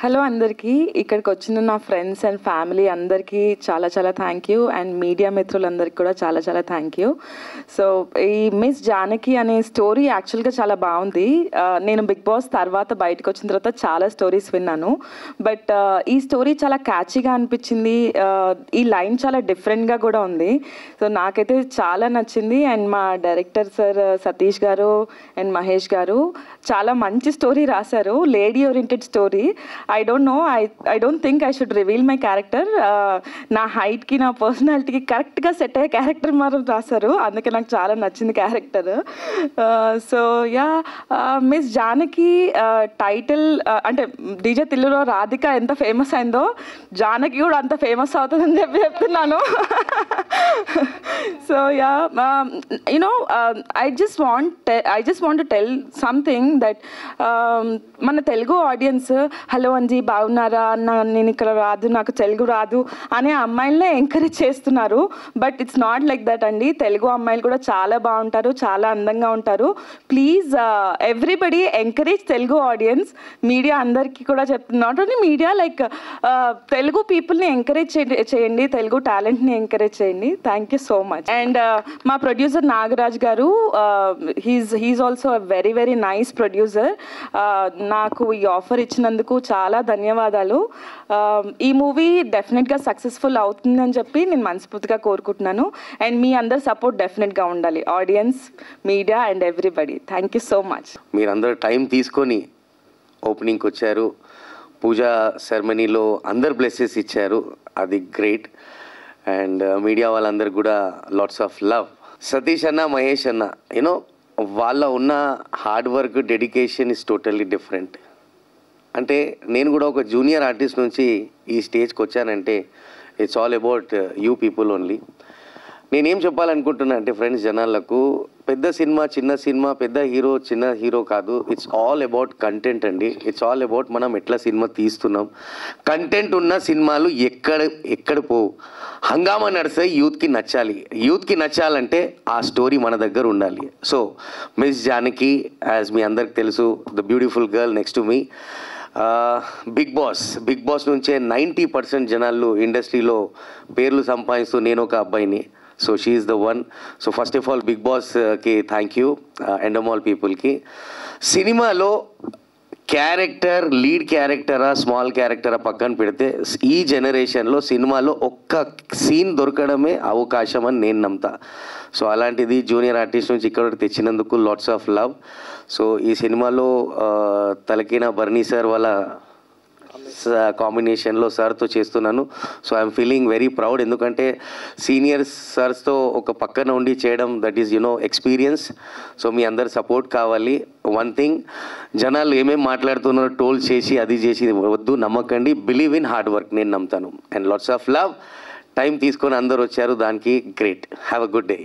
Hello అందరికీ, ఇక్కడికి వచ్చిన నా ఫ్రెండ్స్ అండ్ ఫ్యామిలీ అందరికీ చాలా చాలా థ్యాంక్ యూ, అండ్ మీడియా మిత్రులందరికీ కూడా చాలా చాలా థ్యాంక్ యూ. సో ఈ మిస్ జానకి అనే స్టోరీ యాక్చువల్గా చాలా బాగుంది. నేను బిగ్ బాస్ తర్వాత బయటకు వచ్చిన తర్వాత చాలా స్టోరీస్ విన్నాను, బట్ ఈ స్టోరీ చాలా క్యాచీగా అనిపించింది. ఈ లైన్ చాలా డిఫరెంట్గా కూడా ఉంది. సో నాకైతే చాలా నచ్చింది. అండ్ మా డైరెక్టర్ సార్ సతీష్ గారు అండ్ మహేష్ గారు చాలా మంచి స్టోరీ రాశారు, lady oriented story. I don't think I should reveal my character. నా హైట్కి నా పర్సనాలిటీకి కరెక్ట్గా సెట్ అయ్యే క్యారెక్టర్ మాత్రం రాశారు, అందుకే నాకు చాలా నచ్చింది character. So yeah, miss Janaki title అంటే డీజే తిల్లులో రాధిక ఎంత ఫేమస్ అయిందో జానకి కూడా అంత ఫేమస్ అవుతుందని చెప్తున్నాను. So yeah, I just want to tell something that మన తెలుగు ఆడియన్స్ హలో అంజీ బాగున్నారా అన్న, నేను ఇక్కడ రాదు, నాకు తెలుగు రాదు అనే అమ్మాయిలనే ఎంకరేజ్ చేస్తున్నారు. But it's not like that అండి. తెలుగు అమ్మాయిలు కూడా చాలా బాగుంటారు, చాలా అందంగా ఉంటారు. Please everybody encourage Telugu audience. Media అందరికీ కూడా చెప్తున్నారు, not only media, like Telugu పీపుల్ని ఎంకరేజ్ చేయండి, తెలుగు టాలెంట్ని ఎంకరేజ్ చేయండి. Thank you so much. And మా producer Nagaraj garu, he's also a very very nice producer. నాకు ఈ ఆఫర్ ఇచ్చినందుకు చాలా ధన్యవాదాలు. ఈ మూవీ డెఫినెట్గా సక్సెస్ఫుల్ అవుతుందని చెప్పి నేను మనస్ఫూర్తిగా కోరుకుంటున్నాను. అండ్ మీ అందరి సపోర్ట్ డెఫినెట్గా ఉండాలి, audience, media and everybody. Thank you so much. మీరందరూ టైం తీసుకొని ఓపెనింగ్కి వచ్చారు, పూజా సెరమనీలో అందరు బ్లెస్సెస్ ఇచ్చారు, అది గ్రేట్. అండ్ మీడియా వాళ్ళందరూ కూడా లాట్స్ ఆఫ్ లవ్. సతీష్ అన్న, మహేష్ అన్న, యూనో వాళ్ళ ఉన్న hard work, dedication is totally different. అంటే నేను కూడా ఒక జూనియర్ ఆర్టిస్ట్ నుంచి ఈ స్టేజ్కి వచ్చానంటే it's all about you people only. నేనేం చెప్పాలనుకుంటున్నా అంటే ఫ్రెండ్స్, జనాలకు పెద్ద సినిమా, చిన్న సినిమా, పెద్ద హీరో, చిన్న హీరో కాదు. ఇట్స్ ఆల్ అబౌట్ కంటెంట్ అండి. ఇట్స్ ఆల్ అబౌట్ మనం ఎట్లా సినిమా తీస్తున్నాం. కంటెంట్ ఉన్న సినిమాలు ఎక్కడ పోవు, హంగామా నడిస్తే యూత్కి నచ్చాలి. యూత్కి నచ్చాలంటే ఆ స్టోరీ మన దగ్గర ఉండాలి. సో మిస్ జానకి, యాజ్ మీ అందరికి తెలుసు, the beautiful girl next to me. Bigg Boss నుంచే 90% జనాలు ఇండస్ట్రీలో పేర్లు సంపాదిస్తూ నేను ఒక అబ్బాయిని. So she is the one. So first of all Bigg బాస్కి థ్యాంక్ యూ, ఎండమాల్ పీపుల్కి. సినిమాలో క్యారెక్టర్, లీడ్ క్యారెక్టరా స్మాల్ క్యారెక్టరా పక్కన పెడితే ఈ జనరేషన్లో సినిమాలో ఒక్క సీన్ దొరకడమే అవకాశం అని నేను నమ్ముతా. సో అలాంటిది జూనియర్ ఆర్టిస్ట్ నుంచి ఇక్కడ తెచ్చినందుకు లాట్స్ ఆఫ్ లవ్. సో ఈ సినిమాలో తలకిన బర్నీ సార్ వాళ్ళ కాంబినేషన్లో సార్తో చేస్తున్నాను. So I'm feeling very proud, ఎందుకంటే సీనియర్ సార్స్తో ఒక పక్కన ఉండి చేయడం, దట్ ఈస్ ఎక్స్పీరియన్స్. సో మీ అందరు సపోర్ట్ కావాలి. వన్ థింగ్, జనాలు ఏమేమి మాట్లాడుతున్నారో టోల్ చేసి అది చేసి వద్దు, నమ్మకండి. బిలీవ్ ఇన్ హార్డ్ వర్క్, నేను నమ్ముతాను. And lots of love. Time తీసుకొని అందరు వచ్చారు, దానికి great. Have a good day.